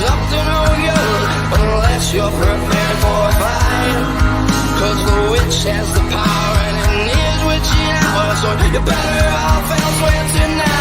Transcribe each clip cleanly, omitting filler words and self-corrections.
up to no good unless you're prepared for a fight. Cause the witch has the power and it is witching hour, so you better off elsewhere tonight.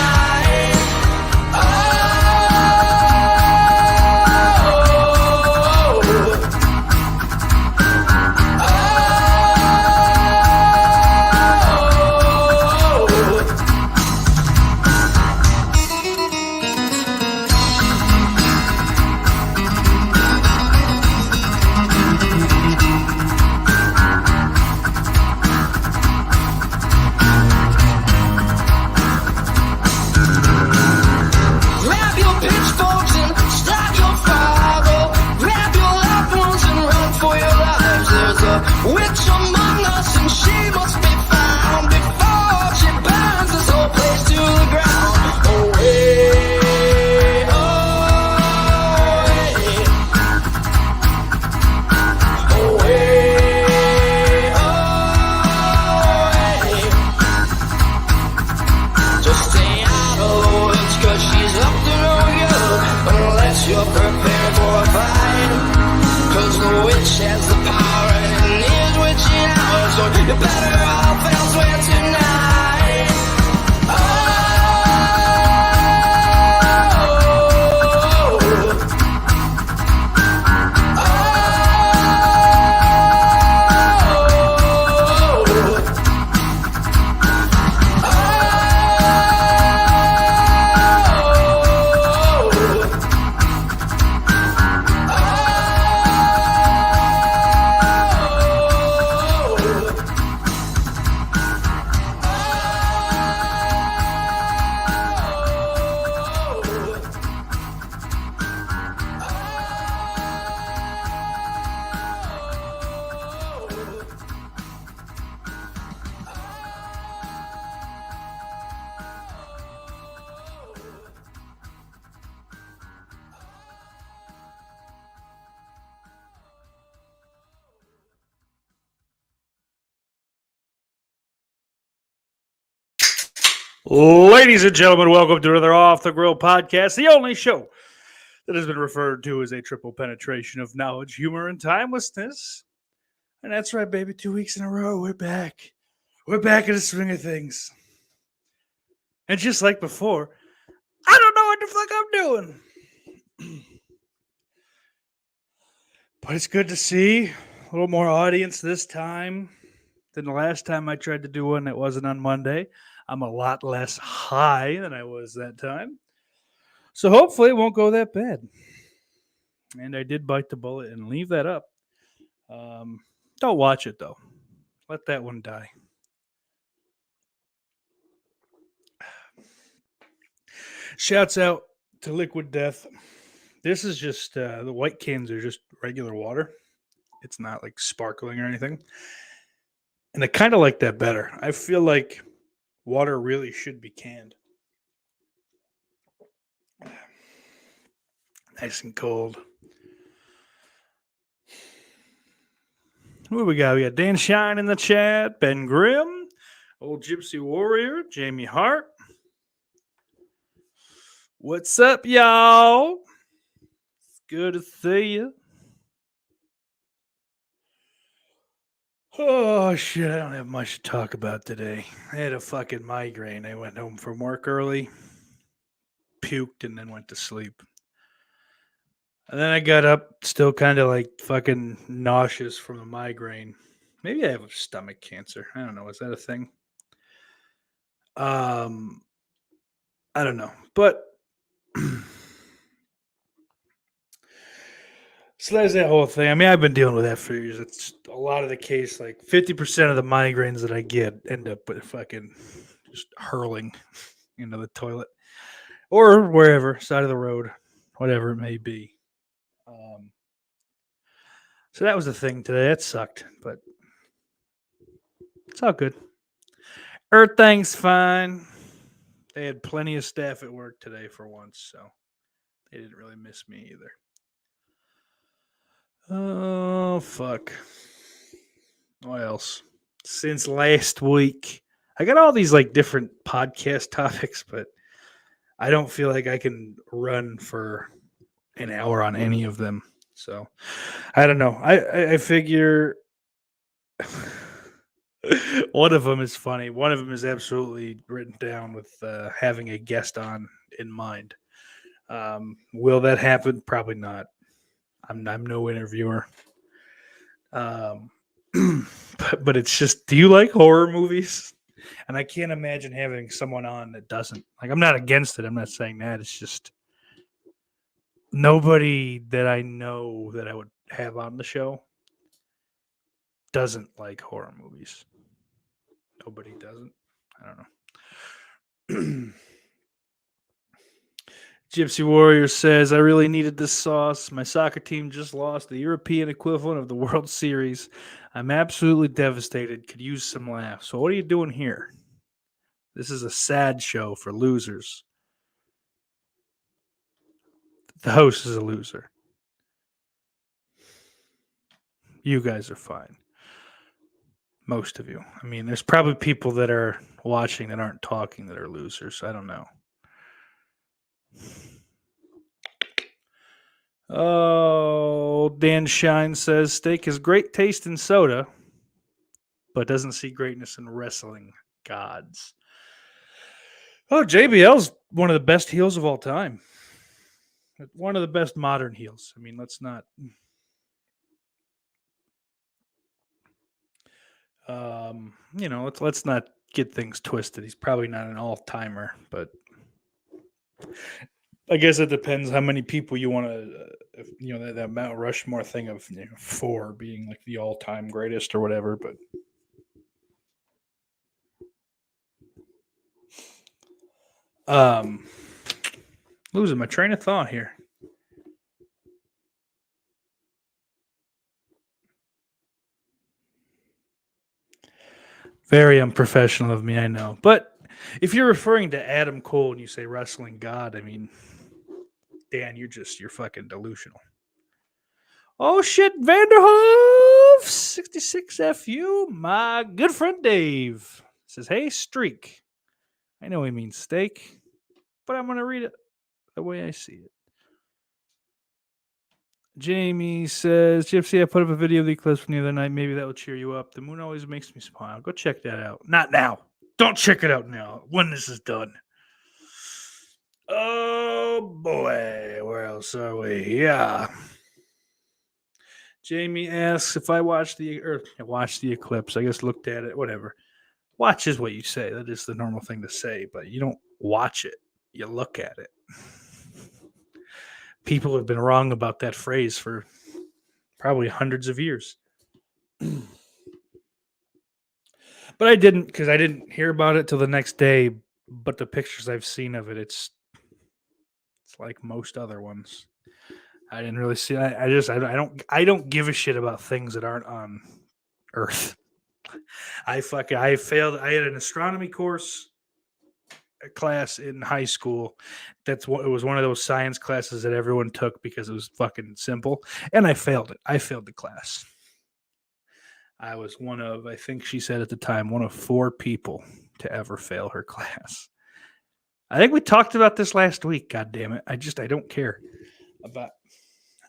Witch among us, and she must be found before she burns this whole place to the ground. Away, away, away. Just stay out of the woods, cause she's up to no good unless you're prepared for a fight. Cause the witch has the power and it is witching hour, so you better off elsewhere tonight. Oh, Ladies and gentlemen, welcome to another Off the Grill podcast, the only show that has been referred to as a triple penetration of knowledge, humor, and timelessness. And that's right, baby. 2 weeks in a row, we're back. We're back in the swing of things. And just like before, I don't know what the fuck I'm doing. But it's good to see a little more audience this time than the last time I tried to do one that wasn't on Monday. I'm a lot less high than I was that time. So hopefully it won't go that bad. And I did bite the bullet and leave that up. Don't watch it, though. Let that one die. Shouts out to Liquid Death. This is just, the white cans are just regular water. It's not like sparkling or anything. And I kind of like that better. I feel like water really should be canned. Nice and cold. What do we got? We got Dan Shine in the chat, Ben Grimm, Old Gypsy Warrior, Jamie Hart. What's up, y'all? It's good to see you. Oh, shit, I don't have much to talk about today. I had a fucking migraine. I went home from work early, puked, and then went to sleep. And then I got up still kind of like fucking nauseous from the migraine. Maybe I have stomach cancer. I don't know. Is that a thing? I don't know. But so that's that whole thing. I mean, I've been dealing with that for years. It's a lot of the case, like 50% of the migraines that I get end up with fucking just hurling into the toilet or wherever, side of the road, whatever it may be. So that was the thing today. That sucked, but it's all good. Everything's fine. They had plenty of staff at work today for once, so they didn't really miss me either. Oh, fuck. What else? Since last week, I got all these like different podcast topics, but I don't feel like I can run for an hour on any of them. So I don't know. I figure one of them is funny. One of them is absolutely written down with having a guest on in mind. Will that happen? Probably not. I'm no interviewer. Um, but it's just, do you like horror movies? And I can't imagine having someone on that doesn't. Like, I'm not against it. I'm not saying that. It's just nobody that I know that I would have on the show doesn't like horror movies. Nobody doesn't. I don't know. Gypsy Warrior says, I really needed this sauce. My soccer team just lost the European equivalent of the World Series. I'm absolutely devastated. Could use some laughs. So, what are you doing here? This is a sad show for losers. The host is a loser. You guys are fine. Most of you. I mean, there's probably people that are watching that aren't talking that are losers. I don't know. Oh, Dan Shine says steak has great taste in soda, but doesn't see greatness in wrestling gods. Oh, JBL's one of the best heels of all time. One of the best modern heels. I mean, let's not. Let's not get things twisted. He's probably not an all timer, but I guess it depends how many people you want to. That Mount Rushmore thing of 4 being like the all time greatest or whatever, but. Losing my train of thought here. Very unprofessional of me, I know. But if you're referring to Adam Cole and you say wrestling god, I mean, Dan, you're fucking delusional. Oh shit, Vanderhoof 66 FU, my good friend Dave says, hey, streak. I know he means steak, but I'm gonna read it the way I see it. Jamie says, Gypsy, I put up a video of the eclipse from the other night. Maybe that will cheer you up. The moon always makes me smile. Go check that out. Not now. Don't check it out now. When this is done. Oh boy. Where else are we? Yeah. Jamie asks if I watched the eclipse. I guess looked at it. Whatever. Watch is what you say. That is the normal thing to say, but you don't watch it. You look at it. People have been wrong about that phrase for probably hundreds of years. But I didn't, because I didn't hear about it till the next day. But the pictures I've seen of it, it's like most other ones. I didn't really see. I don't give a shit about things that aren't on Earth. I failed. I had an astronomy course class in high school. It was one of those science classes that everyone took because it was fucking simple, and I failed it. I failed the class. I was one of, I think she said at the time, one of 4 people to ever fail her class. I think we talked about this last week. God damn it! I don't care about.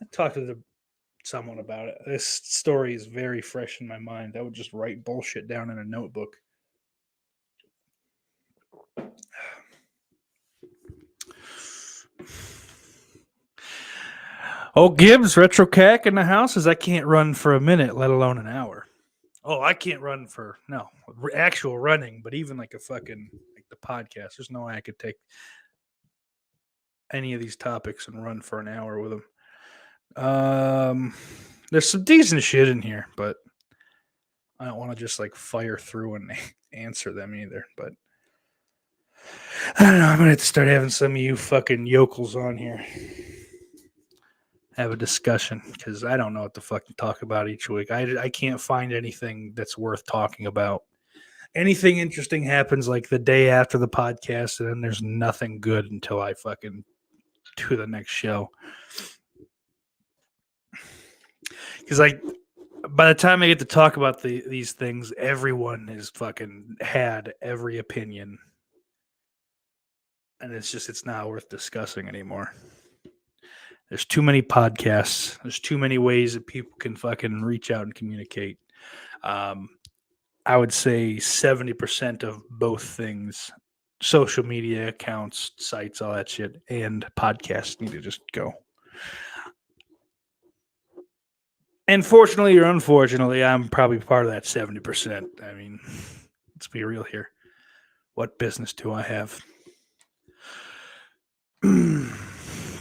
I talked to someone about it. This story is very fresh in my mind. I would just write bullshit down in a notebook. Oh, Gibbs, Retro Cack in the house says I can't run for a minute, let alone an hour. Oh, I can't run for actual running, but even like a fucking like the podcast. There's no way I could take any of these topics and run for an hour with them. There's some decent shit in here, but I don't want to just like fire through and answer them either. But I don't know. I'm gonna have to start having some of you fucking yokels on here. Have a discussion because I don't know what to fucking talk about each week. I can't find anything that's worth talking about. Anything interesting happens like the day after the podcast, and then there's nothing good until I fucking do the next show. Because like by the time I get to talk about these things, everyone has fucking had every opinion, and it's not worth discussing anymore. There's too many podcasts. There's too many ways that people can fucking reach out and communicate. I would say 70% of both things, social media accounts, sites, all that shit, and podcasts need to just go. And fortunately or unfortunately, I'm probably part of that 70%. I mean, let's be real here. What business do I have?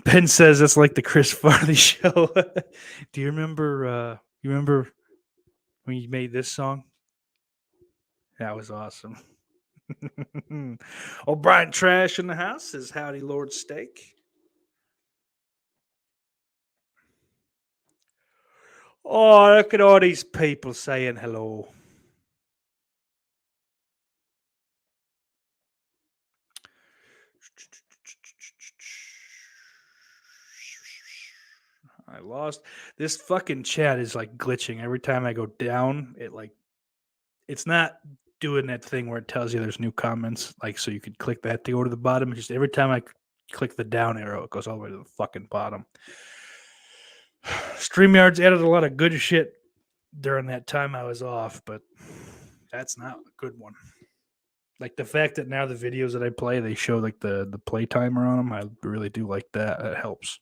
Ben says it's like the Chris Farley show. Do you remember? You remember when you made this song? That was awesome. O'Brien Trash in the house says howdy, Lord Steak. Oh, look at all these people saying hello. I lost this fucking chat is like glitching every time I go down. It's not doing that thing where it tells you there's new comments, like so you could click that to go to the bottom. Just every time I click the down arrow, it goes all the way to the fucking bottom. StreamYard's added a lot of good shit during that time I was off, but that's not a good one. Like the fact that now the videos that I play, they show like the play timer on them. I really do like that. That helps.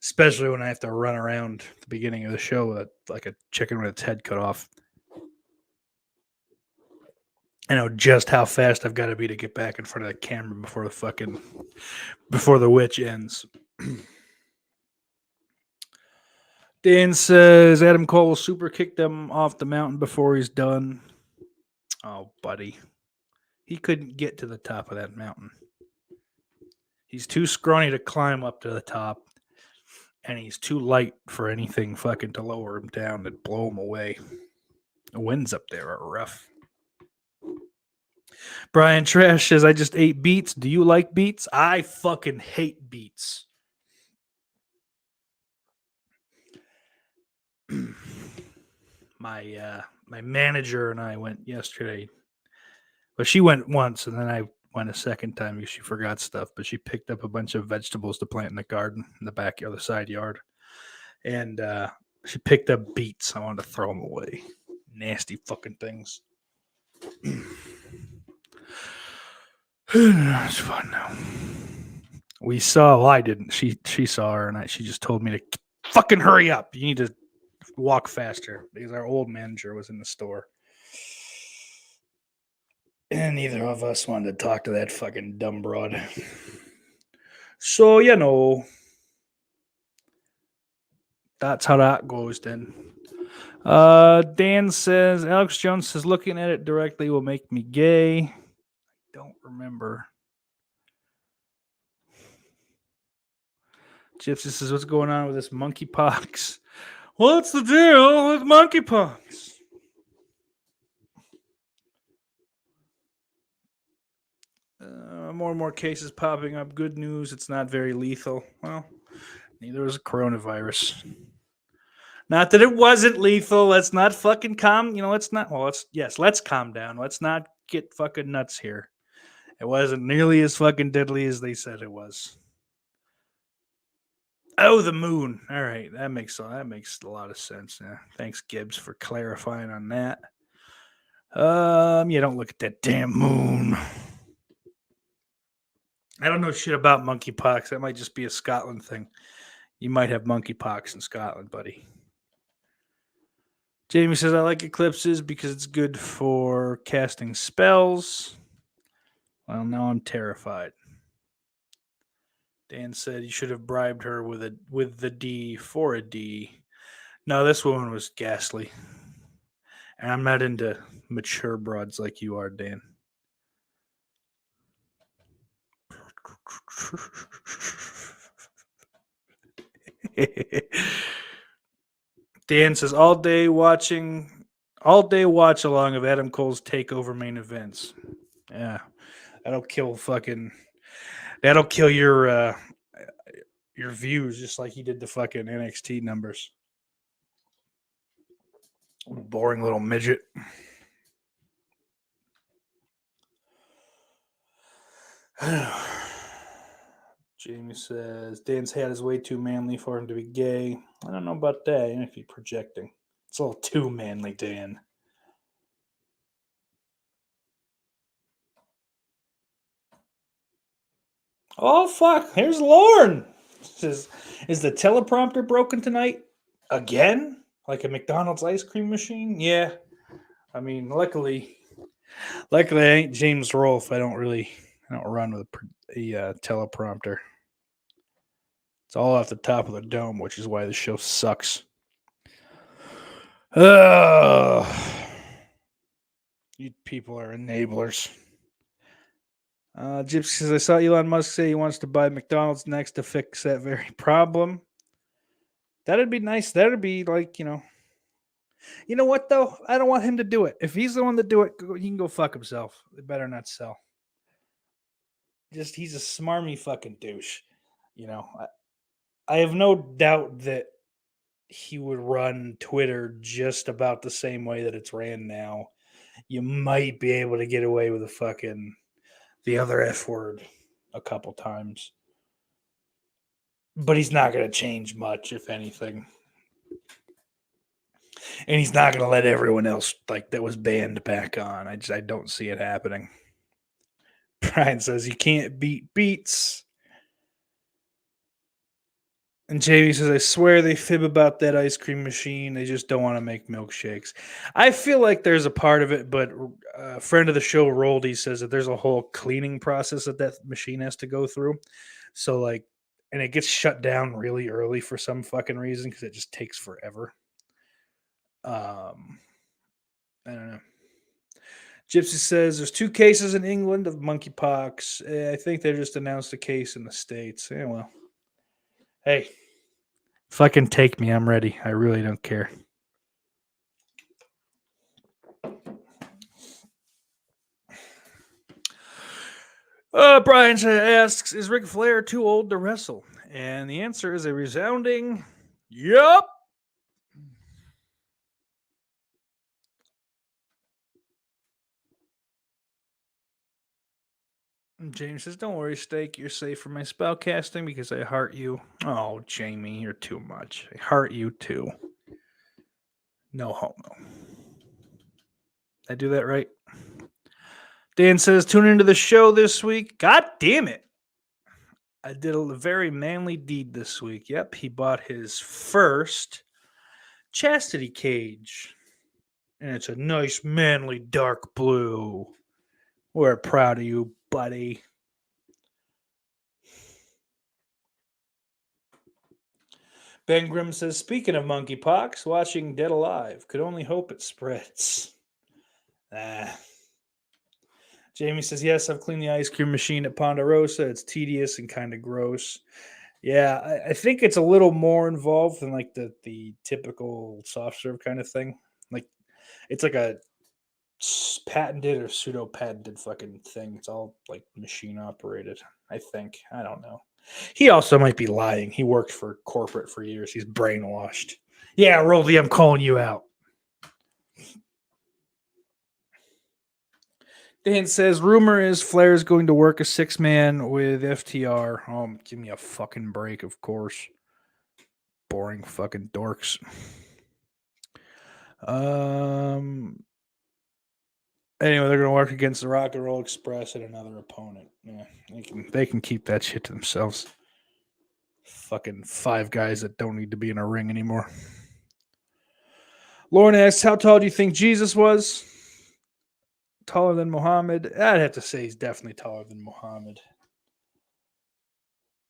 Especially when I have to run around at the beginning of the show like a chicken with its head cut off. I know just how fast I've got to be to get back in front of the camera before the witch ends. Dan says Adam Cole will super kick them off the mountain before he's done. Oh, buddy. He couldn't get to the top of that mountain. He's too scrawny to climb up to the top, and he's too light for anything fucking to lower him down and blow him away. The winds up there are rough. Brian Trash says, I just ate beets. Do you like beets? I fucking hate beets. My manager and I went yesterday. Well, she went once, and then I went a second time because she forgot stuff. But she picked up a bunch of vegetables to plant in the garden, in the backyard, the side yard. And she picked up beets. I wanted to throw them away. Nasty fucking things. It's fun now. We saw. Well, I didn't. She saw her, and she just told me to fucking hurry up. You need to walk faster because our old manager was in the store, and neither of us wanted to talk to that fucking dumb broad. So that's how that goes then. Dan says Alex Jones says looking at it directly will make me gay. I don't remember. Gypsy says, what's going on with this monkeypox? What's the deal with monkeypox? More and more cases popping up. Good news, it's not very lethal. Well, neither was a coronavirus. Not that it wasn't lethal. Let's not fucking calm. Let's not. Well, let's calm down. Let's not get fucking nuts here. It wasn't nearly as fucking deadly as they said it was. Oh, the moon. All right, that makes a lot of sense. Yeah. Thanks, Gibbs, for clarifying on that. Don't look at that damn moon. I don't know shit about monkeypox. That might just be a Scotland thing. You might have monkeypox in Scotland, buddy. Jamie says, I like eclipses because it's good for casting spells. Well, now I'm terrified. Dan said you should have bribed her with the D for a D. No, this woman was ghastly. And I'm not into mature broads like you are, Dan. Dan says all day watch along of Adam Cole's takeover main events. Yeah. That'll kill your views just like he did the fucking NXT numbers. Boring little midget. Jamie says Dan's hat is way too manly for him to be gay. I don't know about that. If he's projecting, it's a little too manly, Dan. Oh fuck! Here's Lauren. Says, is the teleprompter broken tonight again? Like a McDonald's ice cream machine? Yeah. I mean, luckily I ain't James Rolfe. I don't run with a teleprompter. It's all off the top of the dome, which is why the show sucks. You people are enablers. Gypsy says, I saw Elon Musk say he wants to buy McDonald's next to fix that very problem. That'd be nice. That'd be like, You know what, though? I don't want him to do it. If he's the one to do it, he can go fuck himself. It better not sell. He's a smarmy fucking douche. I have no doubt that he would run Twitter just about the same way that it's ran now. You might be able to get away with the other F word a couple times. But he's not going to change much, if anything. And he's not going to let everyone else that was banned back on. I don't see it happening. Brian says you can't beat beats. And Jamie says, I swear they fib about that ice cream machine. They just don't want to make milkshakes. I feel like there's a part of it, but a friend of the show, Roldy, says that there's a whole cleaning process that machine has to go through. So, and it gets shut down really early for some fucking reason because it just takes forever. I don't know. Gypsy says there's 2 cases in England of monkeypox. I think they just announced a case in the States. Yeah, well. Hey, fucking take me. I'm ready. I really don't care. Brian asks, is Ric Flair too old to wrestle? And the answer is a resounding, yup. James says, don't worry, Steak. You're safe from my spell casting because I heart you. Oh, Jamie, you're too much. I heart you too. No homo. Did I do that right? Dan says, tune into the show this week. God damn it. I did a very manly deed this week. Yep, he bought his first chastity cage. And it's a nice, manly, dark blue. We're proud of you, buddy. Ben Grimm says, speaking of monkeypox, watching Dead Alive. Could only hope it spreads. Jamie says, yes, I've cleaned the ice cream machine at Ponderosa. It's tedious and kind of gross. Yeah, I think it's a little more involved than the typical soft serve kind of thing. It's like a patented or pseudo patented fucking thing. It's all machine operated, I think. I don't know. He also might be lying. He worked for corporate for years. He's brainwashed. Yeah, Roldy, I'm calling you out. Dan says, rumor is Flair is going to work a 6-man with FTR. Oh, give me a fucking break, of course. Boring fucking dorks. Anyway, they're going to work against the Rock and Roll Express and another opponent. Yeah, they can keep that shit to themselves. Fucking 5 guys that don't need to be in a ring anymore. Lauren asks, how tall do you think Jesus was? Taller than Muhammad? I'd have to say he's definitely taller than Muhammad.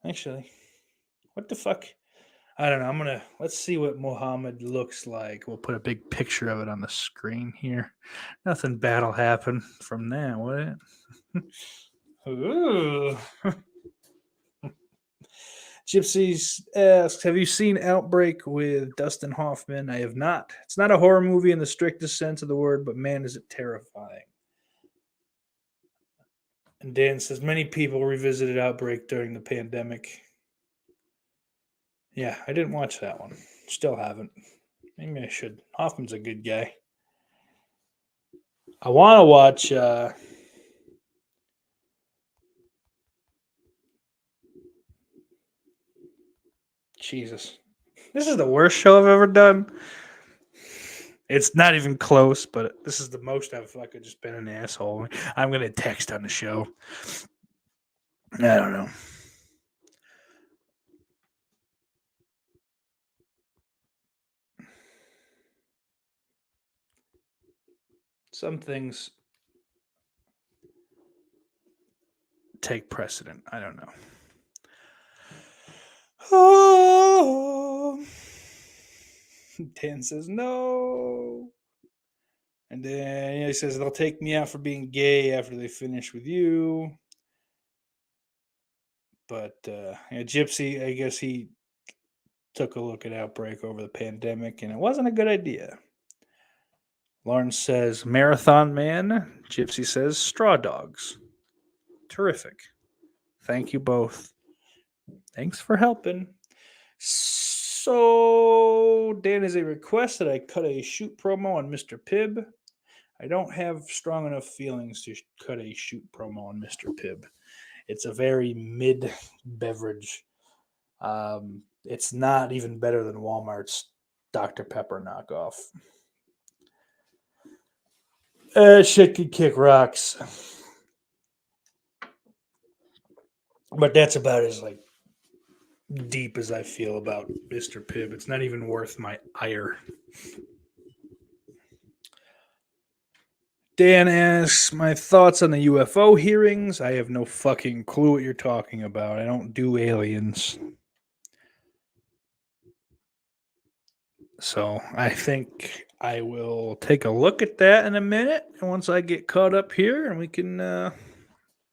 Actually, what the fuck? I don't know. Let's see what Muhammad looks like. We'll put a big picture of it on the screen here. Nothing bad will happen from that, will it? Ooh. Gypsies asks, have you seen Outbreak with Dustin Hoffman? I have not. It's not a horror movie in the strictest sense of the word, but man, is it terrifying. And Dan says, many people revisited Outbreak during the pandemic. Yeah, I didn't watch that one. Still haven't. Maybe I should. Hoffman's a good guy. I want to watch... Jesus. This is the worst show I've ever done. It's not even close, but this is the most I've fucking just been an asshole. I'm going to text on the show. I don't know. Some things take precedent. I don't know. Oh. Dan says no. And then he says they'll take me out for being gay after they finish with you. But Gypsy, I guess he took a look at Outbreak over the pandemic, and it wasn't a good idea. Lawrence says Marathon Man. Gypsy says Straw Dogs. Terrific. Thank you both. Thanks for helping. So, Dan has a request that I cut a shoot promo on Mr. Pibb. I don't have strong enough feelings to cut a shoot promo on Mr. Pibb. It's a very mid beverage. It's not even better than Walmart's Dr. Pepper knockoff. Shit could kick rocks. But that's about as like deep as I feel about Mr. Pibb. It's not even worth my ire. Dan asks my thoughts on the UFO hearings. I have no fucking clue what you're talking about. I don't do aliens. So I think I will take a look at that in a minute. And once I get caught up here, and we can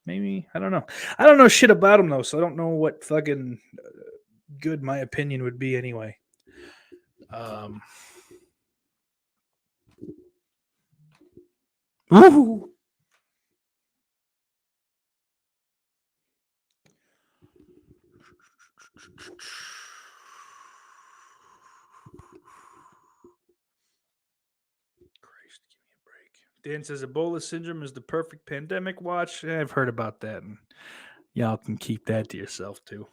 maybe, I don't know. I don't know shit about them, though, so I don't know what fucking good my opinion would be anyway. Woo! Christ, give me a break. Dan says Ebola syndrome is the perfect pandemic watch. I've heard about that, and y'all can keep that to yourself too.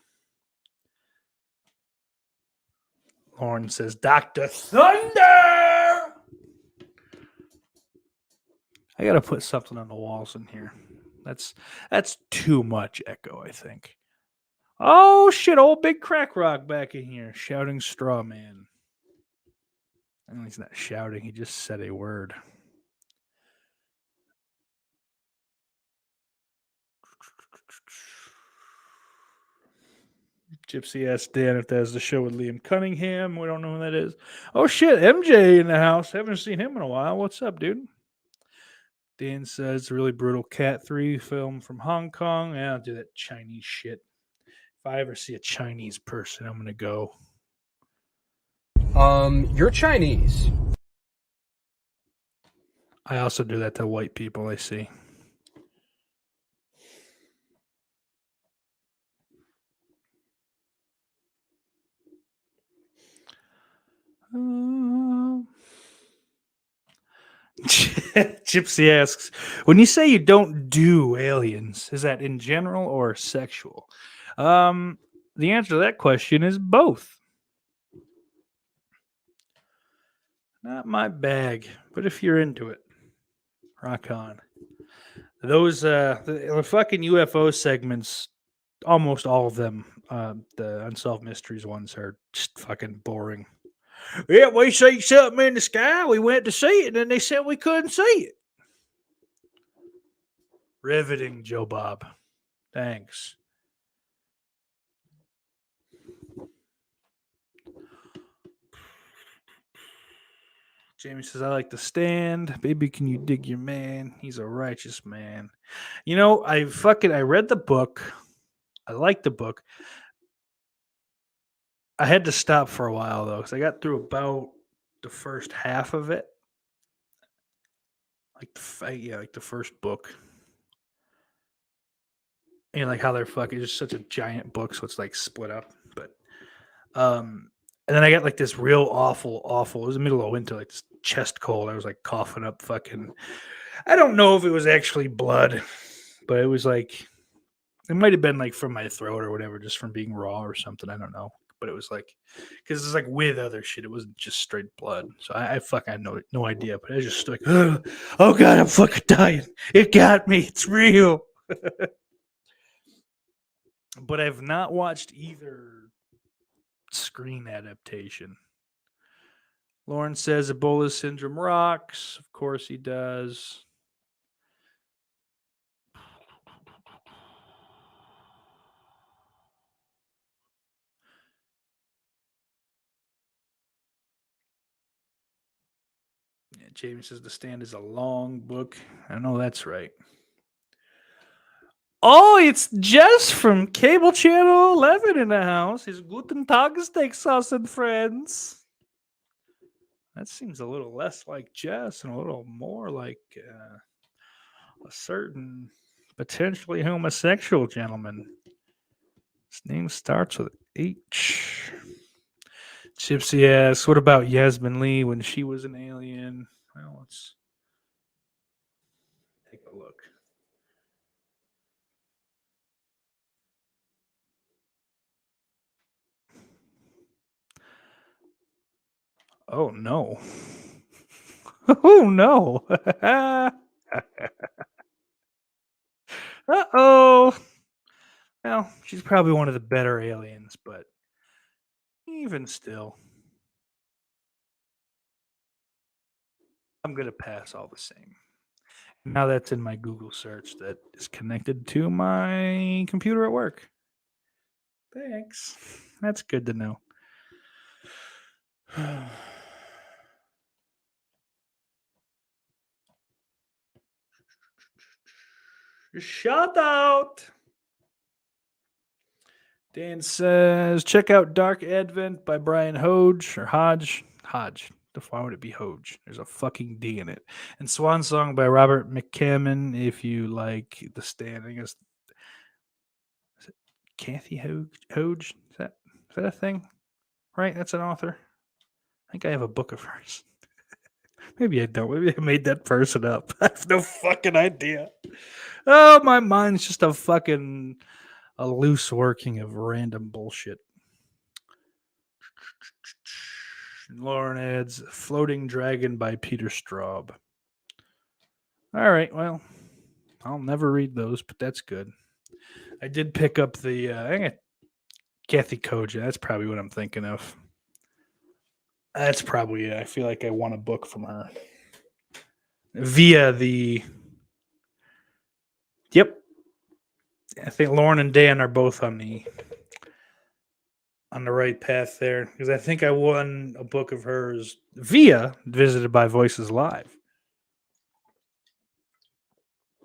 Lauren says Dr. Thunder. I gotta put something on the walls in here. That's too much echo, I think. Oh shit, old big crack rock back in here shouting straw man. I know he's not shouting, he just said a word. Gypsy asked Dan if that's the show with Liam Cunningham. We don't know who that is. Oh shit, MJ in the house. Haven't seen him in a while. What's up, dude? Dan says really brutal Cat 3 film from Hong Kong. Yeah, I'll do that Chinese shit. If I ever see a Chinese person, I'm gonna go. You're Chinese. I also do that to white people I see. Gypsy asks, when you say you don't do aliens, is that in general or sexual? The answer to that question is both. Not my bag, but if you're into it, rock on. Those the fucking UFO segments, almost all of them, the Unsolved Mysteries ones are just fucking boring. Yeah, we see something in the sky. We went to see it, and then they said we couldn't see it. Riveting, Joe Bob. Thanks. Jamie says, I like the stand. Baby, can you dig your man? He's a righteous man. You know, I read the book. I liked the book. I had to stop for a while, though, because I got through about the first half of it. Like the first book. And like how they're fucking just such a giant book, so it's like split up. But and then I got like this real awful. It was the middle of winter, like this chest cold. I was like coughing up fucking. I don't know if it was actually blood, but it was like it might have been like from my throat or whatever, just from being raw or something. I don't know. but it was like because it's like with other shit. It wasn't just straight blood. So I fucking had no idea. But I was just like, oh god, I'm fucking dying. It got me. It's real. But I've not watched either screen adaptation. Lauren says Ebola syndrome rocks. Of course he does. Yeah, Jamie says The Stand is a long book. I know that's right. Oh, it's Jess from Cable Channel 11 in the house. His Guten Tag steak sauce and friends. That seems a little less like Jess and a little more like a certain potentially homosexual gentleman. His name starts with H. Gypsy asks, what about Yasmin Lee when she was an alien? Well, let's take a look. Oh, no. Oh, no. Uh-oh. Well, she's probably one of the better aliens, but even still, I'm going to pass all the same. Now that's in my Google search that is connected to my computer at work. Thanks. That's good to know. Shout out. Dan says, check out Dark Advent by Brian Hodge or Hodge. Hodge. Why would it be Hodge? There's a fucking D in it. And Swan Song by Robert McCammon. If you like The Stand, I guess. Is it Kathy Hodge? Is that a thing? Right? That's an author. I think I have a book of hers. Maybe I don't. Maybe I made that person up. I have no fucking idea. Oh, my mind's just a loose working of random bullshit. Lauren adds Floating Dragon by Peter Straub. All right, well, I'll never read those, but that's good. I did pick up the Kathy Koja. That's probably what I'm thinking of. That's probably it. I feel like I want a book from her. Via the... Yep. I think Lauren and Dan are both on the right path there, because I think I won a book of hers via Visited by Voices Live.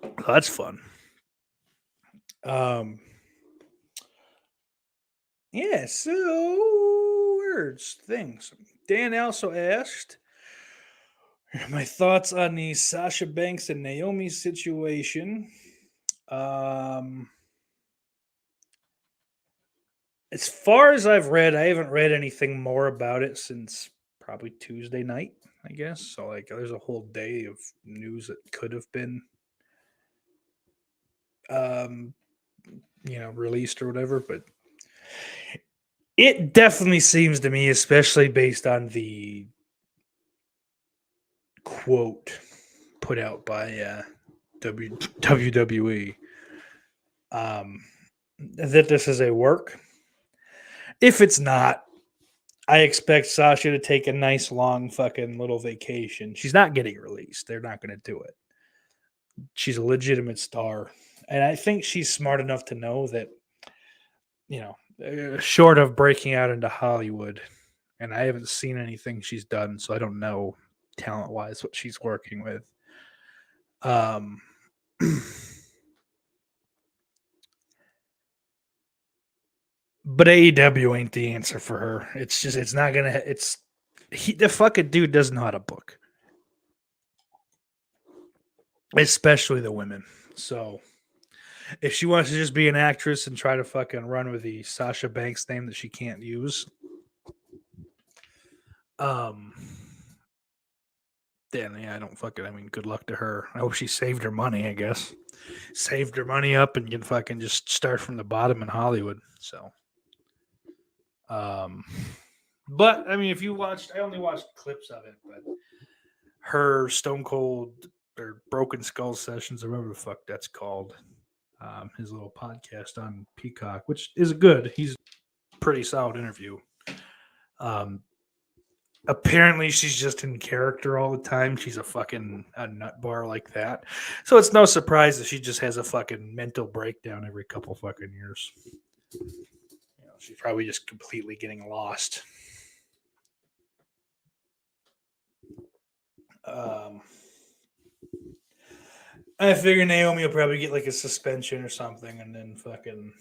Oh, that's fun. Yeah, so words, things. Dan also asked my thoughts on the Sasha Banks and Naomi situation. As far as I've read, I haven't read anything more about it since probably Tuesday night, I guess. So like there's a whole day of news that could have been released or whatever, but it definitely seems to me, especially based on the quote put out by WWE, that this is a work. If it's not, I expect Sasha to take a nice long fucking little vacation. She's not getting released. They're not going to do it. She's a legitimate star. And I think she's smart enough to know that, short of breaking out into Hollywood, and I haven't seen anything she's done, so I don't know talent-wise what she's working with. But AEW ain't the answer for her. It's just, it's not gonna. The fucking dude doesn't know how to book, especially the women. So if she wants to just be an actress and try to fucking run with the Sasha Banks name that she can't use, then yeah, I mean, good luck to her. I hope she saved her money, I guess. Saved her money up and can fucking just start from the bottom in Hollywood. So But I mean, if you watched, I only watched clips of it, but her Stone Cold or Broken Skull Sessions, or whatever the fuck that's called, his little podcast on Peacock, which is good. He's a pretty solid interview. Um, Apparently she's just in character all the time. She's a nut bar like that. So it's no surprise that she just has a fucking mental breakdown every couple fucking years. She's probably just completely getting lost. I figure Naomi will probably get like a suspension or something, and then fucking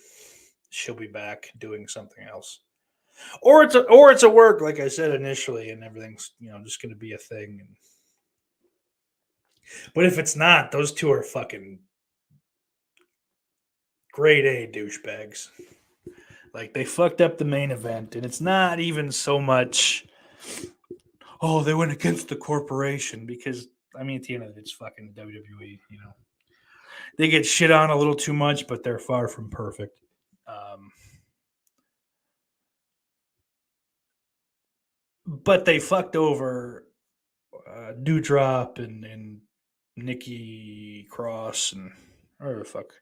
she'll be back doing something else. Or it's a work, like I said initially, and everything's just going to be a thing. But if it's not, those two are fucking grade A douchebags. Like they fucked up the main event, and it's not even so much. Oh, they went against the corporation because I mean, at the end of it, it's fucking WWE. They get shit on a little too much, but they're far from perfect. But they fucked over Dewdrop and Nikki Cross and or the fuck,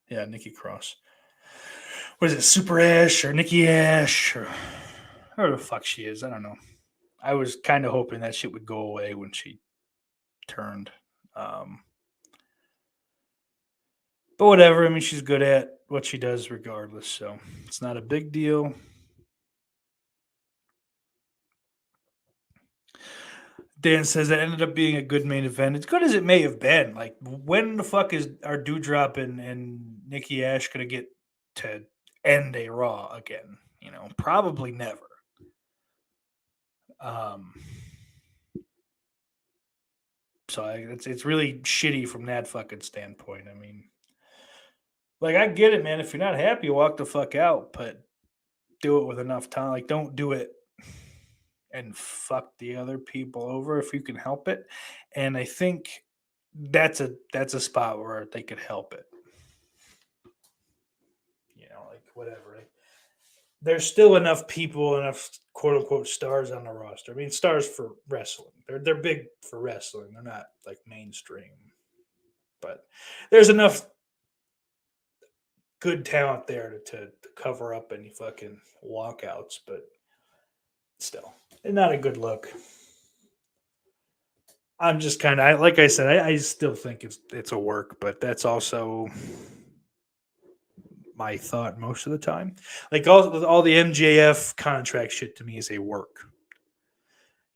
yeah, Nikki Cross. What is it, Super Ash or Nikki Ash or whatever the fuck she is? I don't know. I was kind of hoping that shit would go away when she turned. Um, but whatever. I mean, she's good at what she does regardless, so it's not a big deal. Dan says that ended up being a good main event. As good as it may have been. Like, when the fuck is our Dewdrop and Nikki Ash going to get to end a Raw again? Probably never. So it's really shitty from that fucking standpoint. I mean, like, I get it, man. If you're not happy, walk the fuck out, but do it with enough time. Like, don't do it and fuck the other people over if you can help it. And I think that's a spot where they could help it. Like whatever. There's still enough people, enough quote unquote stars on the roster. I mean, stars for wrestling. They're big for wrestling. They're not like mainstream, but there's enough good talent there to cover up any fucking walkouts. But still, not a good look. I'm just kind of like I said. I still think it's a work, but that's also my thought most of the time. Like all the MJF contract shit to me is a work.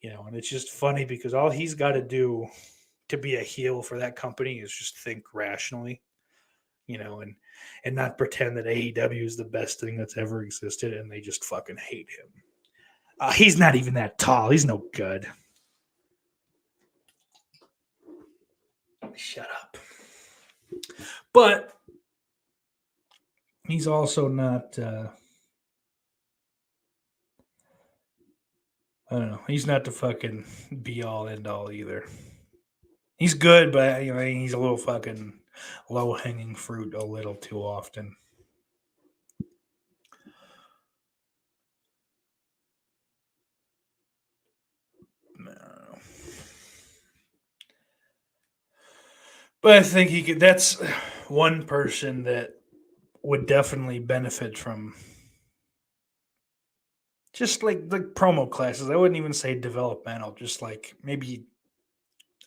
And it's just funny because all he's got to do to be a heel for that company is just think rationally, and not pretend that AEW is the best thing that's ever existed and they just fucking hate him. He's not even that tall. He's no good. Shut up. But he's also not I don't know. He's not the fucking be all end all either. He's good, but he's a little fucking low hanging fruit a little too often. But I think he could. That's one person that would definitely benefit from just like the promo classes. I wouldn't even say developmental, just like maybe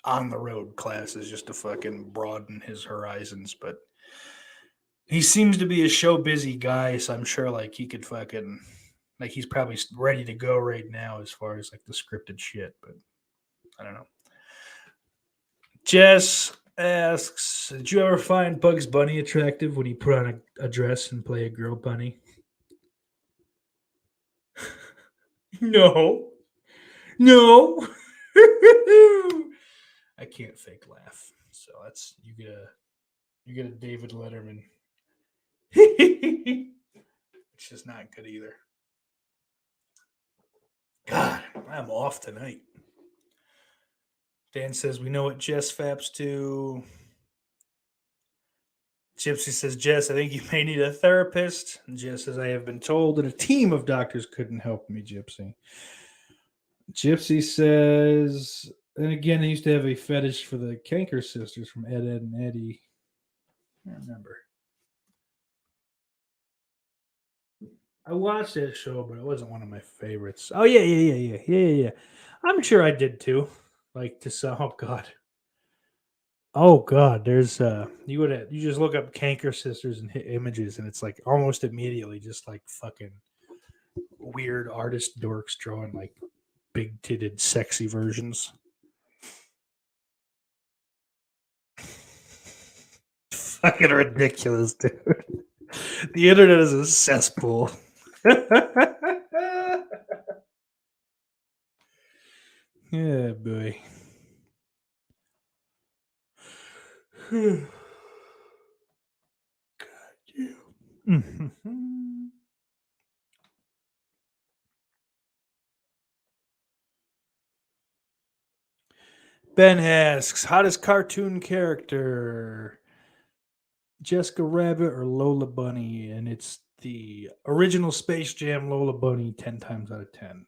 on the road classes just to fucking broaden his horizons. But he seems to be a show busy guy, so I'm sure like he could fucking like he's probably ready to go right now as far as like the scripted shit. But I don't know. Jess asks, did you ever find Bugs Bunny attractive when he put on a dress and play a girl bunny? No. I can't fake laugh. So that's you get a David Letterman. It's just not good either. God, I'm off tonight. Dan says we know what Jess faps to. Gypsy says, Jess, I think you may need a therapist. And Jess says, I have been told that a team of doctors couldn't help me, Gypsy. Gypsy says, and again, they used to have a fetish for the Canker sisters from Ed, Ed, and Eddie. I remember. I watched that show, but it wasn't one of my favorites. Oh yeah. I'm sure I did too. Like to some. Oh god. Oh god. There's you just look up Canker sisters and hit images, and it's like almost immediately just like fucking weird artist dorks drawing like big titted sexy versions. Fucking ridiculous, dude. The internet is a cesspool. Yeah, boy. Ben asks, hottest cartoon character? Jessica Rabbit or Lola Bunny? And it's the original Space Jam Lola Bunny 10 times out of 10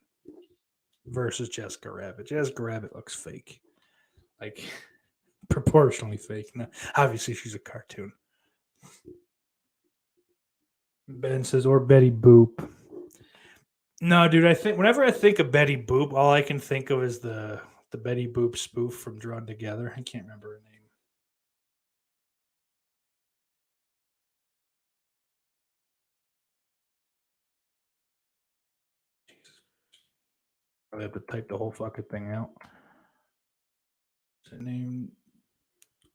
versus Jessica Rabbit. Jessica Rabbit looks fake. Like, proportionally fake. Now, obviously, she's a cartoon. Ben says, or Betty Boop. No, dude, I think whenever I think of Betty Boop, all I can think of is the Betty Boop spoof from Drawn Together. I can't remember her name. I have to type the whole fucking thing out. What's her name?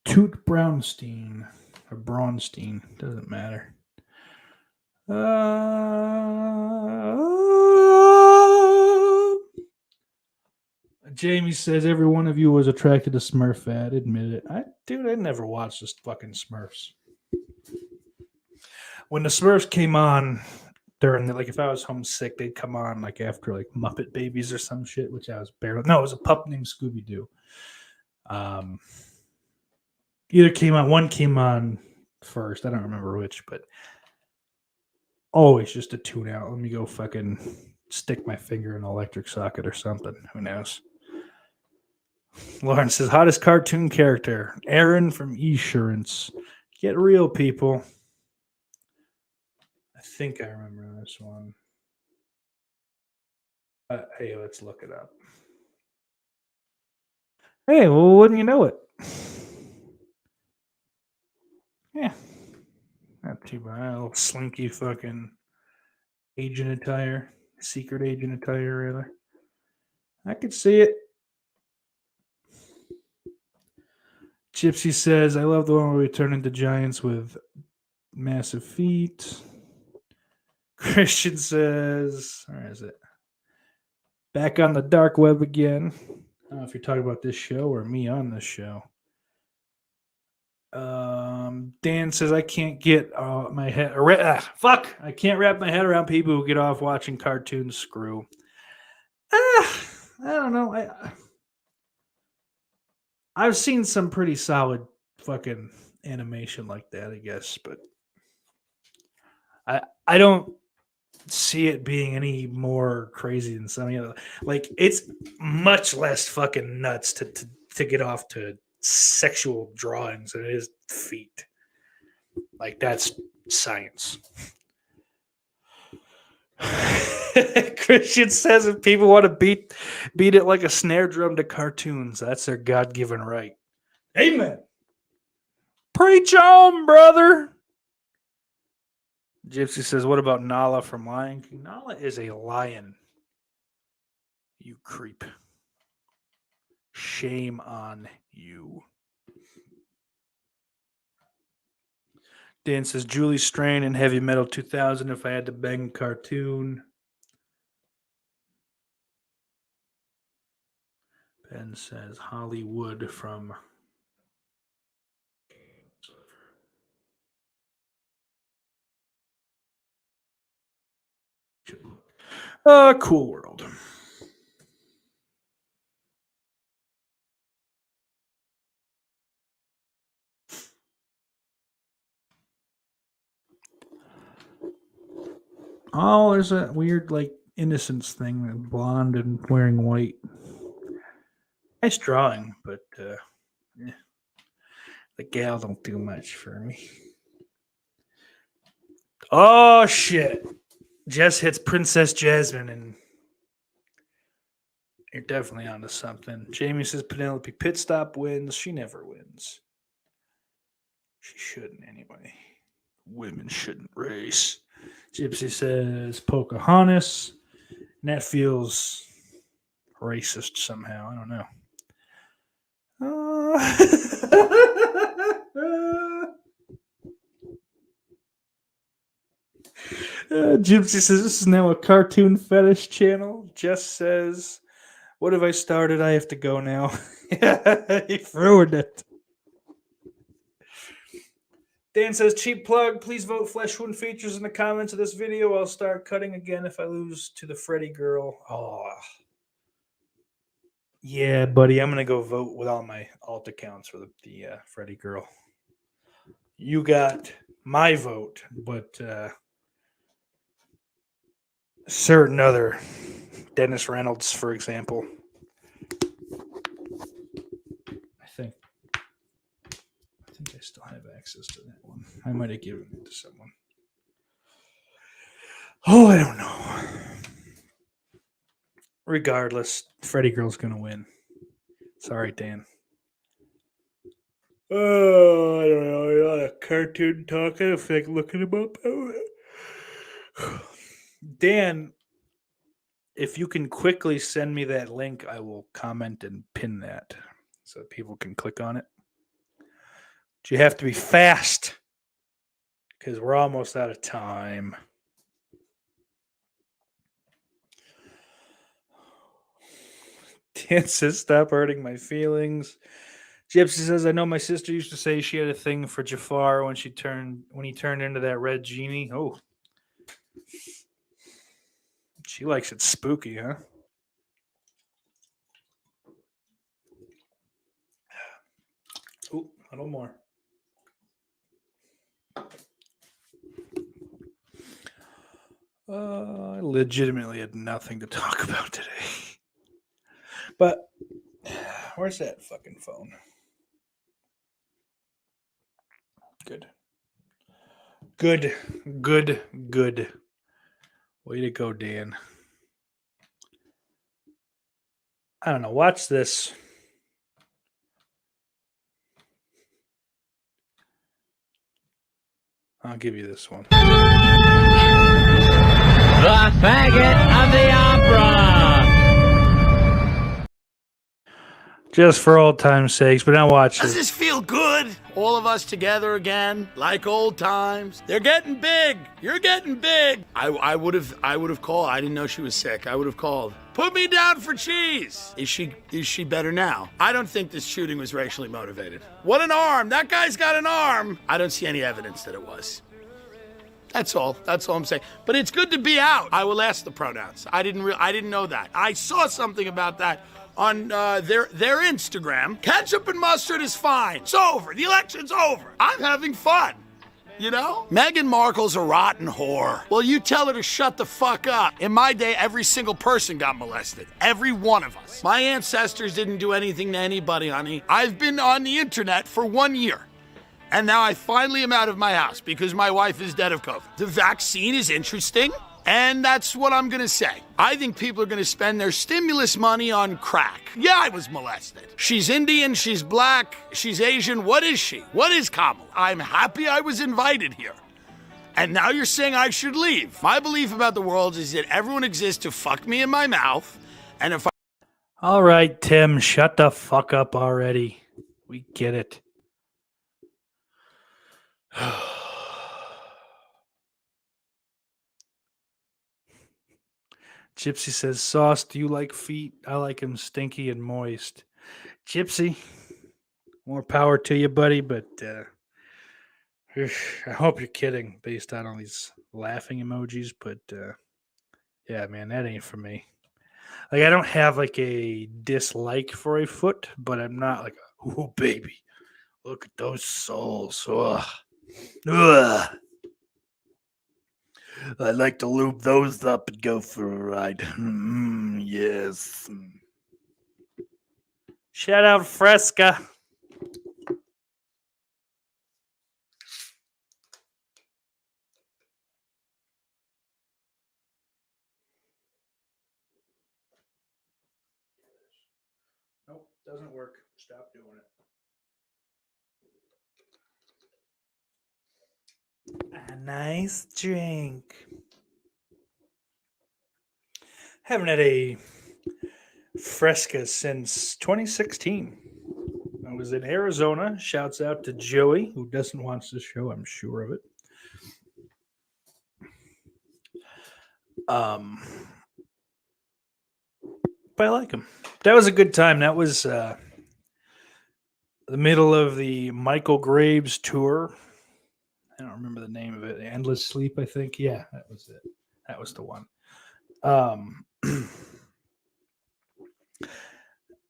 Toot Brownstein or Braunstein, doesn't matter. Jamie says every one of you was attracted to Smurf ad. Admit it. I never watched this fucking Smurfs. When the Smurfs came on during like if I was homesick, they'd come on like after like Muppet Babies or some shit, which I was barely. No, it was a pup named Scooby Doo. Either came on, one came on first. I don't remember which, but always just a tune out. Let me go fucking stick my finger in an electric socket or something. Who knows? Lauren says, hottest cartoon character? Aaron from Esurance. Get real, people. I think I remember this one. Hey, let's look it up. Hey, well, wouldn't you know it? Yeah. Not too bad. Little slinky fucking agent attire. Secret agent attire, rather. I could see it. Gypsy says, I love the one where we turn into giants with massive feet. Christian says, where is it? Back on the dark web again. I don't know if you're talking about this show or me on this show. Dan says, I can't get my head. Fuck! I can't wrap my head around people who get off watching cartoons. Screw. I don't know. I've seen some pretty solid fucking animation like that, I guess, but I don't see it being any more crazy than some other. Like it's much less fucking nuts to get off to sexual drawings than it is feet. Like that's science. Christian says if people want to beat it like a snare drum to cartoons, that's their God-given right. Amen. Preach on, brother. Gypsy says, what about Nala from Lion King? Nala is a lion. You creep. Shame on you. Dan says, Julie Strain in Heavy Metal 2000 if I had to bang cartoon. Ben says, Hollywood from... Cool World. Oh, there's a weird, like, innocence thing, blonde and wearing white. Nice drawing, but eh, the gal don't do much for me. Oh, shit. Jess hits Princess Jasmine, and you're definitely onto something. Jamie says Penelope pit stop wins. She never wins. She shouldn't anyway. Women shouldn't race. Gypsy says Pocahontas. And that feels racist somehow. I don't know. Gypsy says this is now a cartoon fetish channel. Jess says, "What have I started? I have to go now." He ruined it. Dan says, cheap plug. Please vote Flesh Wound features in the comments of this video. I'll start cutting again if I lose to the Freddy girl. Oh. Yeah, buddy. I'm going to go vote with all my alt accounts for the Freddy girl. You got my vote, but certain other Dennis Reynolds, for example. I think I still have access to that one. I might have given it to someone. Oh, I don't know. Regardless, Freddy Girl's gonna win. Sorry, Dan. Oh, I don't know. A lot of cartoon talk. I don't feel like looking him up. Dan, if you can quickly send me that link, I will comment and pin that so people can click on it. But you have to be fast because we're almost out of time. Dan says, stop hurting my feelings. Gypsy says, I know my sister used to say she had a thing for Jafar when he turned into that red genie. Oh. She likes it spooky, huh? Oh, a little more. I legitimately had nothing to talk about today. But where's that fucking phone? Good. Way to go, Dan. I don't know. Watch this. I'll give you this one. The faggot of the opera. Just for old time's sakes, but now watch Does this. this feel good? All of us together again, like old times. They're getting big. You're getting big. I would have called. I didn't know she was sick. I would have called. Put me down for cheese. Is she better now? I don't think this shooting was racially motivated. What an arm. That guy's got an arm. I don't see any evidence that it was. That's all. That's all I'm saying. But it's good to be out. I will ask the pronouns. I didn't know that. I saw something about that on their Instagram. Ketchup and mustard is fine. It's over. The election's over. I'm having fun. You know? Meghan Markle's a rotten whore. Well, you tell her to shut the fuck up. In my day, every single person got molested. Every one of us. My ancestors didn't do anything to anybody, honey. I've been on the internet for 1 year. And now I finally am out of my house because my wife is dead of COVID. The vaccine is interesting. And that's what I'm gonna say. I think people are gonna spend their stimulus money on crack. Yeah, I was molested. She's Indian, she's black, she's Asian. What is she? What is Kamala? I'm happy I was invited here. And now you're saying I should leave. My belief about the world is that everyone exists to fuck me in my mouth. And if I... All right, Tim, shut the fuck up already. We get it. Gypsy says, Sauce, do you like feet? I like them stinky and moist. Gypsy, more power to you, buddy, but I hope you're kidding based on all these laughing emojis, but yeah, man, that ain't for me. Like, I don't have like a dislike for a foot, but I'm not like, oh, baby, look at those soles. Ugh. Ugh. I'd like to lube those up and go for a ride. Yes. Shout out Fresca. Nope, doesn't work. Stop doing it. A nice drink. Haven't had a Fresca since 2016. I was in Arizona. Shouts out to Joey, who doesn't watch the show, I'm sure of it. But I like him. That was a good time. That was the middle of the Michael Graves tour. I don't remember the name of it. Endless Sleep, I think. Yeah, that was it. That was the one.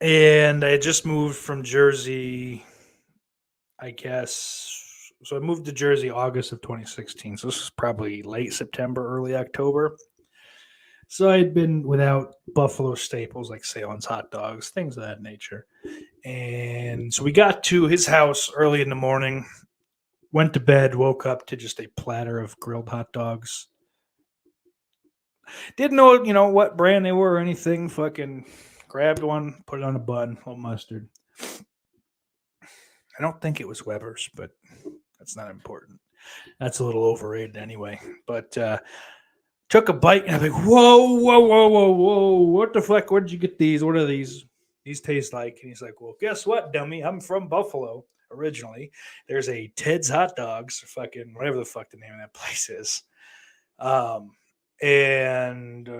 And I just moved from Jersey, I guess. So I moved to Jersey August of 2016. So this was probably late September, early October. So I had been without Buffalo staples like Salem's hot dogs, things of that nature. And so we got to his house early in the morning, went to bed, woke up to just a platter of grilled hot dogs. Didn't know, what brand they were or anything. Fucking grabbed one, put it on a bun, a little mustard. I don't think it was Weber's, but that's not important. That's a little overrated anyway. But took a bite and I'm like, whoa. What the fuck? Where did you get these? What are these? These taste like? And he's like, well, guess what, dummy? I'm from Buffalo originally. There's a Ted's Hot Dogs, fucking whatever the fuck the name of that place is. And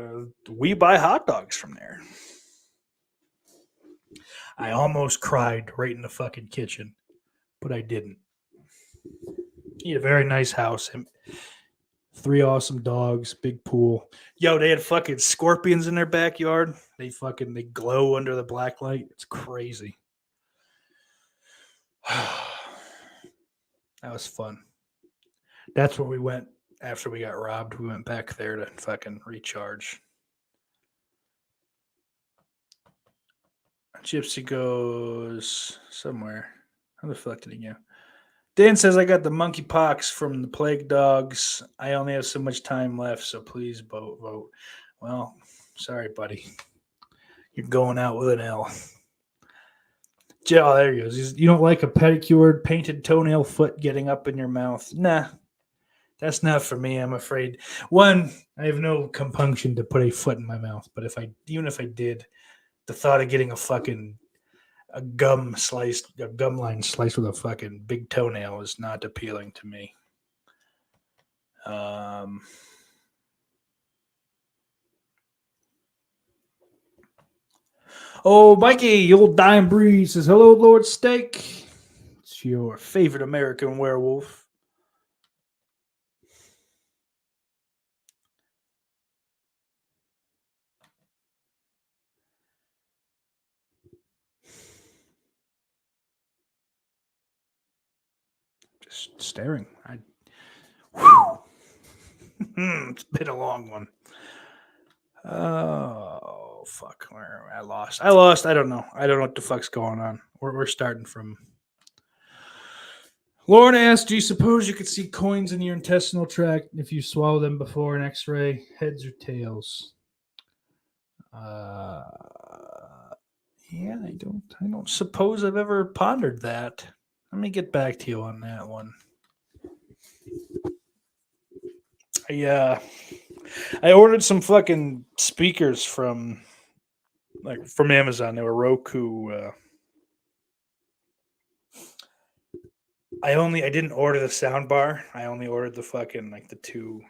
we buy hot dogs from there. I almost cried right in the fucking kitchen, but I didn't. He had a very nice house. 3 awesome dogs, big pool. Yo, they had fucking scorpions in their backyard. They glow under the black light. It's crazy. That was fun. That's where we went after we got robbed. We went back there to fucking recharge. Gypsy goes somewhere. How the fuck did he go? Dan says, I got the monkeypox from the plague dogs. I only have so much time left, so please vote. Well, sorry, buddy. You're going out with an L. Oh, there he goes. You don't like a pedicured, painted toenail foot getting up in your mouth? Nah, that's not for me, I'm afraid. One, I have no compunction to put a foot in my mouth, but even if I did, the thought of getting a gum line sliced with a fucking big toenail is not appealing to me. Oh, Mikey, old Dime Breeze says, hello, Lord Steak. It's your favorite American werewolf. Just staring. It's been a long one. Oh, fuck. Where I lost. I don't know. I don't know what the fuck's going on. We're starting from. Lauren asked, do you suppose you could see coins in your intestinal tract if you swallow them before an x-ray? Heads or tails? Yeah, I don't suppose I've ever pondered that. Let me get back to you on that one. I ordered some fucking speakers from Amazon. They were Roku. I didn't order the sound bar. I only ordered the fucking the two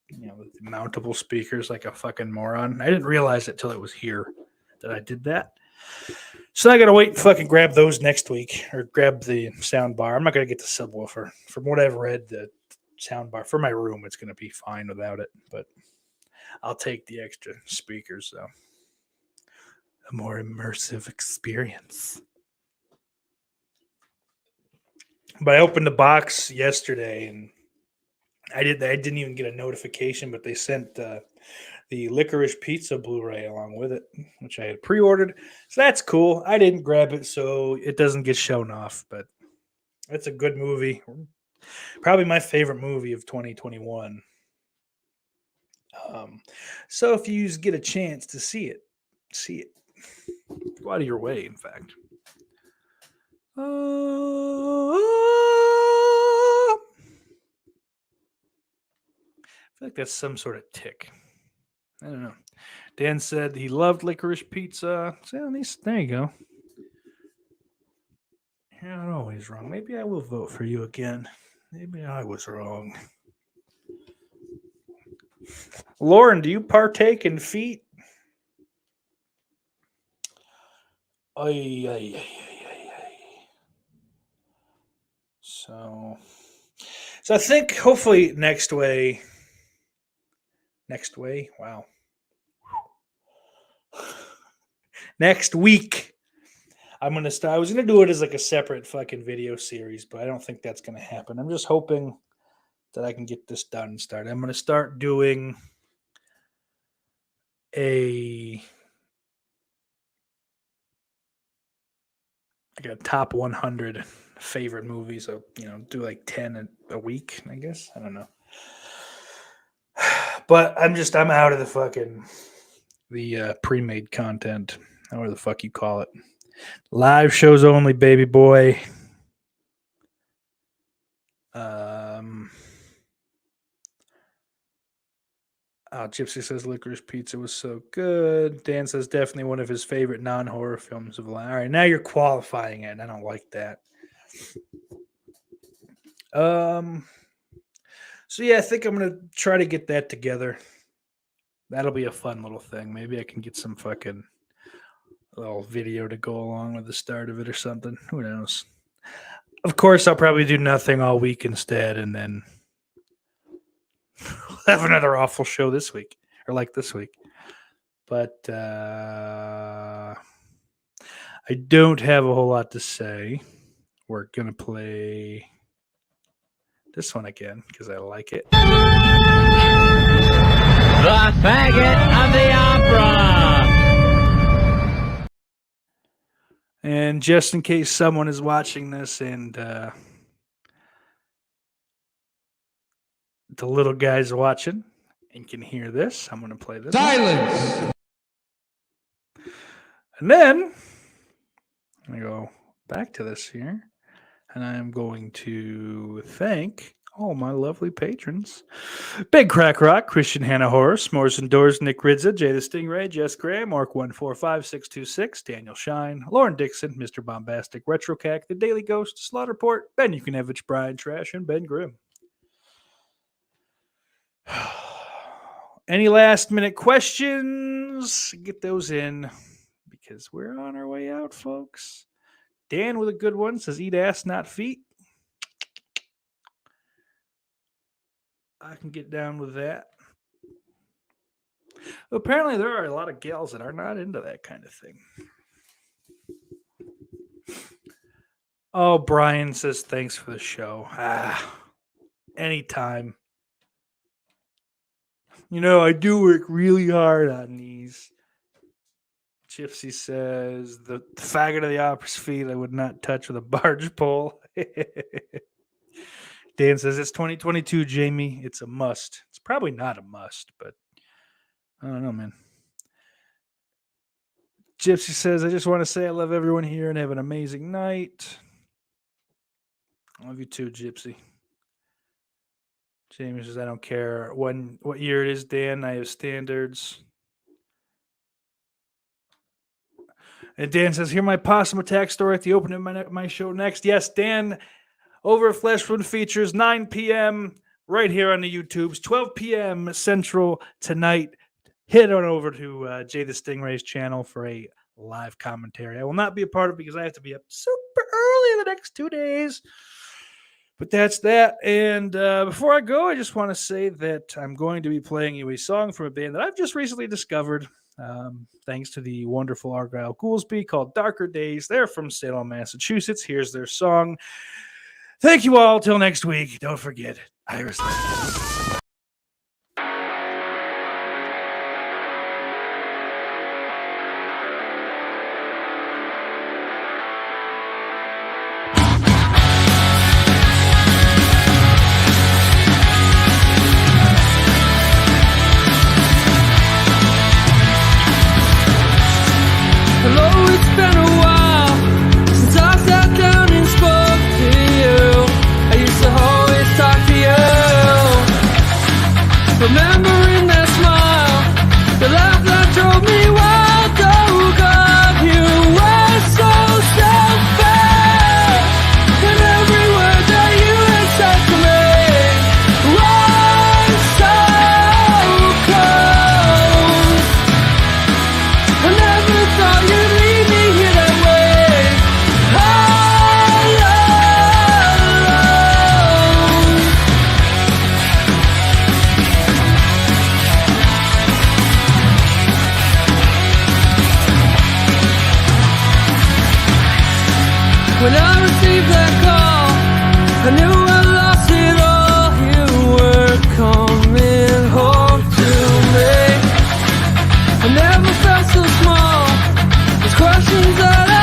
the mountable speakers like a fucking moron. I didn't realize it till it was here that I did that. So I gotta wait and fucking grab those next week, or grab the sound bar. I'm not gonna get the subwoofer. From what I've read, the sound bar for my room, it's gonna be fine without it. But I'll take the extra speakers though. A more immersive experience. But I opened the box yesterday and I didn't even get a notification, but they sent the Licorice Pizza Blu-ray along with it, which I had pre-ordered. So that's cool. I didn't grab it, so it doesn't get shown off. But it's a good movie. Probably my favorite movie of 2021. So if you get a chance to see it. Go out of your way, in fact. I feel like that's some sort of tick. I don't know. Dan said he loved Licorice Pizza. So at least, there you go. You're not always wrong. Maybe I will vote for you again. Maybe I was wrong. Lauren, do you partake in feet? So I think hopefully next way. Wow. Next week, I'm gonna start. I was gonna do it as like a separate fucking video series, but I don't think that's gonna happen. I'm just hoping that I can get this done and start. I'm gonna start doing a top 100 favorite movies. So do like 10 a week. I guess I don't know. But I'm out of the pre-made content, however the fuck you call it. Live shows only, baby boy. Gypsy says Licorice Pizza was so good. Dan says definitely one of his favorite non-horror films of life. All right, now you're qualifying it. I don't like that. So yeah, I think I'm gonna try to get that together. That'll be a fun little thing. Maybe I can get some fucking little video to go along with the start of it or something. Who knows? Of course, I'll probably do nothing all week instead, and then have another awful show this week, or like this week. But I don't have a whole lot to say. We're gonna play this one again because I like it. The faggot of the opera. And just in case someone is watching this and the little guys watching and can hear this, I'm going to play this. Silence! And then I'm going to go back to this here. And I'm going to thank all my lovely patrons. Big Crack Rock, Christian Hannah Horse, S'mores Indoors, Nick Ridza, Jay the Stingray, Jess Graham, Orc145626, Daniel Shine, Lauren Dixon, Mr. Bombastic, Retrocac, The Daily Ghost, Slaughterport, Ben Yukonevich, Brian Trash, and Ben Grimm. Any last minute questions? Get those in because we're on our way out, folks. Dan with a good one says, eat ass, not feet. I can get down with that. Apparently, there are a lot of gals that are not into that kind of thing. Oh, Brian says, thanks for the show. Anytime. I do work really hard on these. Gypsy says, the faggot of the opera's feet I would not touch with a barge pole. Dan says, it's 2022, Jamie. It's a must. It's probably not a must, but I don't know, man. Gypsy says, I just want to say I love everyone here and have an amazing night. I love you too, Gypsy. Jamie says, I don't care what year it is, Dan. I have standards. And Dan says, hear my possum attack story at the opening of my show next. Yes, Dan, over at Fleshwood Features, 9 p.m. right here on the YouTubes, 12 p.m. Central tonight. Head on over to Jay the Stingray's channel for a live commentary. I will not be a part of it because I have to be up super early in the next 2 days. But that's that. And before I go, I just want to say that I'm going to be playing you a song from a band that I've just recently discovered. Thanks to the wonderful Argyle Goolsby, called Darker Days. They're from Salem, Massachusetts. Here's their song. Thank you all. Till next week. Don't forget, I respect. Hello, it's been a while since I sat down and spoke to you. I used to always talk to you. Remembering that smile, the laugh that drove me wild. Oh God, you were so selfish. And every word that you had said to me was so close. I never thought you'd leave me here that way, all alone. When I received that call, I knew I lost it all. You were coming home to me. I never felt so small. There's questions that I